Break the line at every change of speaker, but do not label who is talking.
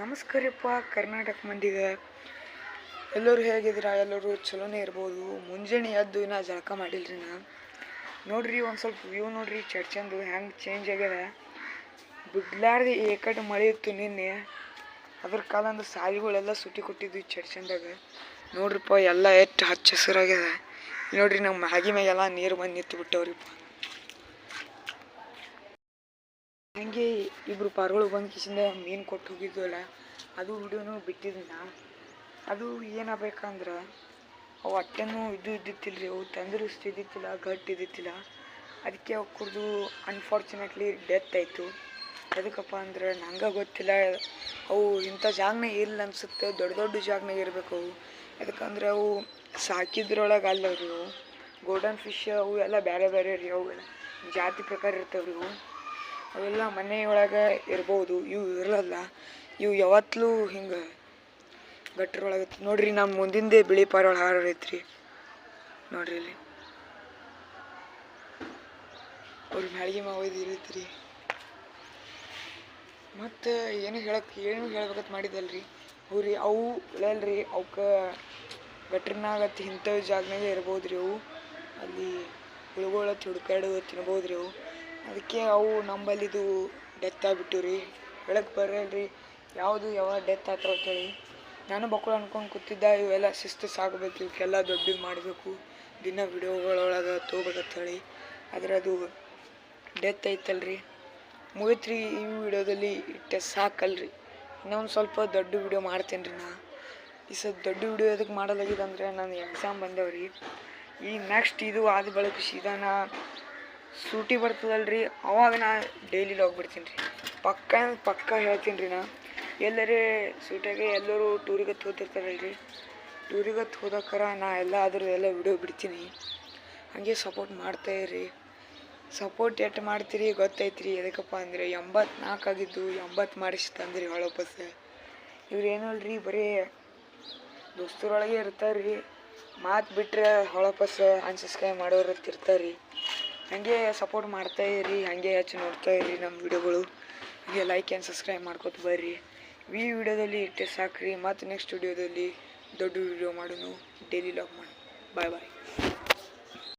ನಮಸ್ಕಾರಪ್ಪ ಕರ್ನಾಟಕ ಮಂದಿಗೆ. ಎಲ್ಲರೂ ಹೇಗಿದ್ದೀರಾ? ಎಲ್ಲರೂ ಚಲೋನೇ ಇರ್ಬೋದು. ಮುಂಜಾನೆ ಎದ್ದು ಇನ್ನೂ ಜಳಕ ಮಾಡಿಲ್ರಿ ನಾ. ನೋಡ್ರಿ ಒಂದು ಸ್ವಲ್ಪ ವ್ಯೂ ನೋಡ್ರಿ, ಚಂದು ಹೆಂಗೆ ಚೇಂಜ್ ಆಗ್ಯದ. ಬಿಡ್ಲಾರ್ದು ಏಕಟ್ ಮಳೆ ಇತ್ತು ನಿನ್ನೆ. ಅದ್ರ ಕಾಲಂದು ಸಾಲಿಗಳೆಲ್ಲ ಸುಟ್ಟಿ ಕೊಟ್ಟಿದ್ವಿ ಚಂದಾಗ. ನೋಡ್ರಿಪ್ಪ ಎಲ್ಲ ಎಷ್ಟು ಹಚ್ಚ ಹಸಿರಾಗ್ಯದ. ನೋಡ್ರಿ ನಮ್ಮ ಮ್ಯಾಗೆಲ್ಲ ನೀರು ಬಂದು ನಿಂತು ಬಿಟ್ಟವ್ರಿಪ್ಪ. ಹಂಗೆ ಇಬ್ಬರು ಪಾರ್ಗಳು ಬಂದು ಕಿಸಿಂದ ಮೀನು ಕೊಟ್ಟು ಹೋಗಿದ್ವಲ್ಲ, ಅದು ವಿಡಿಯೋನು ಬಿಟ್ಟಿದ್ನ. ಅದು ಏನಾಗಬೇಕಂದ್ರೆ ಅವು ಅಟ್ಟೆನೂ ಇದ್ದಿತ್ತಿಲ್ಲ ರೀ, ಅವು ತಂದರುಸ್ತಿದ್ದಿತ್ತಿಲ್ಲ, ಗಟ್ಟಿದ್ದಿತ್ತಿಲ್ಲ. ಅದಕ್ಕೆ ಅವು ಕುಡಿದು ಅನ್ಫಾರ್ಚುನೇಟ್ಲಿ ಡೆತ್ ಆಯಿತು. ಎದಕ್ಕಪ್ಪ ಅಂದ್ರೆ ನಂಗೆ ಗೊತ್ತಿಲ್ಲ, ಅವು ಇಂಥ ಜಾಗನಾಗ ಇಲ್ಲ ಅನ್ಸುತ್ತೆ. ದೊಡ್ಡ ದೊಡ್ಡ ಜಾಗನಾಗ ಇರಬೇಕು ಅವು. ಯಾಕಂದ್ರೆ ಅವು ಸಾಕಿದ್ರೊಳಗೆ ಅಲ್ಲ ರೀ. ಅವು ಗೋಲ್ಡನ್ ಫಿಶ್ ಅವು ಎಲ್ಲ ಬೇರೆ ಬೇರೆ ರೀ, ಅವೆಲ್ಲ ಜಾತಿ ಪ್ರಕಾರ ಇರ್ತಾವೆ ರೀ. ಅವೆಲ್ಲ ಮನೆಯೊಳಗೆ ಇರ್ಬೋದು, ಇವು ಇರಲ್ಲ. ಇವು ಯಾವತ್ತೂ ಹಿಂಗೆ ಗಟ್ಟರೊಳಗೆ ನೋಡ್ರಿ. ನಮ್ಮ ಮುಂದಿಂದೆ ಬಿಳಿ ಪಾರಿವಾಳ ಹಾರೈತ್ರಿ ನೋಡ್ರಿ. ಇಲ್ಲಿ ಅವ್ರ ಮ್ಯಾಳ್ಗೆ ಒಯ್ದು ಇಳಿತ್ರಿ. ಮತ್ತು ಏನು ಹೇಳ್ಬೇಕಂತ ಮಾಡಿದಲ್ರಿ ಅವ್ರಿ. ಅವು ಇಳಲ್ರಿ, ಅವಕ್ಕೆ ಗಟ್ರನಾಗತ್ತೆ ಇಂಥ ಜಾಗನಾಗೆ ಇರ್ಬೋದು ರೀ. ಅವು ಅಲ್ಲಿ ಹುಳುಗಳ ಹುಡ್ಕಾಡು ತಿನ್ಬೋದು ರೀ ಅವು. ಅದಕ್ಕೆ ಅವು ನಂಬಲ್ಲಿದು ಡೆತ್ ಆಗಿಬಿಟ್ಟು ರೀ. ಹೇಳಕ್ಕೆ ಬರಲ್ರಿ ಯಾವಾಗ ಡೆತ್ ಆಗ್ತಾವ ಅಂತೇಳಿ. ನಾನು ಬಕ್ಕಳು ಅನ್ಕೊಂಡು ಕೂತಿದ್ದ, ಇವೆಲ್ಲ ಶಿಸ್ತು ಸಾಕಬೇಕು, ಇವಕ್ಕೆಲ್ಲ ದೊಡ್ಡದು ಮಾಡಬೇಕು, ದಿನ ವಿಡಿಯೋಗಳೊಳಗೆ ತೊಗೋಬೇಕಂತೇಳಿ. ಆದರೆ ಅದು ಡೆತ್ ಐತಲ್ರಿ, ಮುಗಿತ್ರಿ. ಈ ವಿಡಿಯೋದಲ್ಲಿ ಇಟ್ಟೆ ಸಾಕಲ್ರಿ. ಇನ್ನೊಂದು ಸ್ವಲ್ಪ ದೊಡ್ಡ ವಿಡಿಯೋ ಮಾಡ್ತೇನೆ ರೀ ನಾ. ಈ ಸ್ವಲ್ಪ ದೊಡ್ಡ ವಿಡಿಯೋ ಎದಕ್ಕೆ ಮಾಡಲಾಗಿದೆ ಅಂದರೆ ನಾನು ಎಕ್ಸಾಮ್ ಬಂದವ್ರಿ. ಈ ನೆಕ್ಸ್ಟ್ ಇದು ಆದ ಬಳಿಕ ಸೀದಾ ನಾ ಸೂಟಿ ಬರ್ತದಲ್ರಿ, ಅವಾಗ ನಾ ಡೈಲಿ ಹೋಗ್ಬಿಡ್ತೀನಿ ರೀ. ಪಕ್ಕ ಹೇಳ್ತೀನಿ ರೀ ನಾ. ಎಲ್ಲರೇ ಸೂಟಿಯಾಗೆ ಎಲ್ಲರೂ ಟೂರಿಗೆ ಹೋಗ್ತಿರ್ತಾರಲ್ರಿ, ಟೂರಿಗೆ ಹೋದಕ್ಕಾರ ನಾ ಎಲ್ಲ ವಿಡಿಯೋ ಬಿಡ್ತೀನಿ. ಹಾಗೆ ಸಪೋರ್ಟ್ ಮಾಡ್ತಾಯಿರಿ. ಸಪೋರ್ಟ್ ಎಷ್ಟು ಮಾಡ್ತೀರಿ ಗೊತ್ತೈತ್ರಿ. ಎದಕ್ಕಪ್ಪ ಅಂದರೆ 84 ಆಗಿದ್ದು 80 ಮಾಡಿಸಿ ತಂದ್ರಿ ಹೊಳಪಸ್. ಇವ್ರು ಏನಲ್ರಿ, ಬರೀ ದೋಸ್ತರೊಳಗೆ ಇರ್ತಾರ್ರಿ. ಮಾತು ಬಿಟ್ಟರೆ ಹೊಳಪಸ್ ಅನ್ಸಬ್ಸ್ಕ್ರೈಬ್ ಮಾಡೋರು ಇರ್ತಾರೆ. ಹಾಗೆ ಸಪೋರ್ಟ್ ಮಾಡ್ತಾಯಿರಿ, ಹಾಗೆ ಹೆಚ್ಚು ನೋಡ್ತಾಯಿರಿ ನಮ್ಮ ವಿಡಿಯೋಗಳು. ಹಾಗೆ ಲೈಕ್ ಆ್ಯಂಡ್ ಸಬ್ಸ್ಕ್ರೈಬ್ ಮಾಡ್ಕೊತ ಬರ್ರಿ. ಈ ವಿಡಿಯೋದಲ್ಲಿ ಇಟ್ಟೆ ಸಾಕ್ರಿ. ಮತ್ತು ನೆಕ್ಸ್ಟ್ ವಿಡಿಯೋದಲ್ಲಿ ದೊಡ್ಡ ವಿಡಿಯೋ ಮಾಡೋನು, ಡೈಲಿ ಲಾಗ್ ಮಾಡೋಣ. ಬಾಯ್ ಬಾಯ್.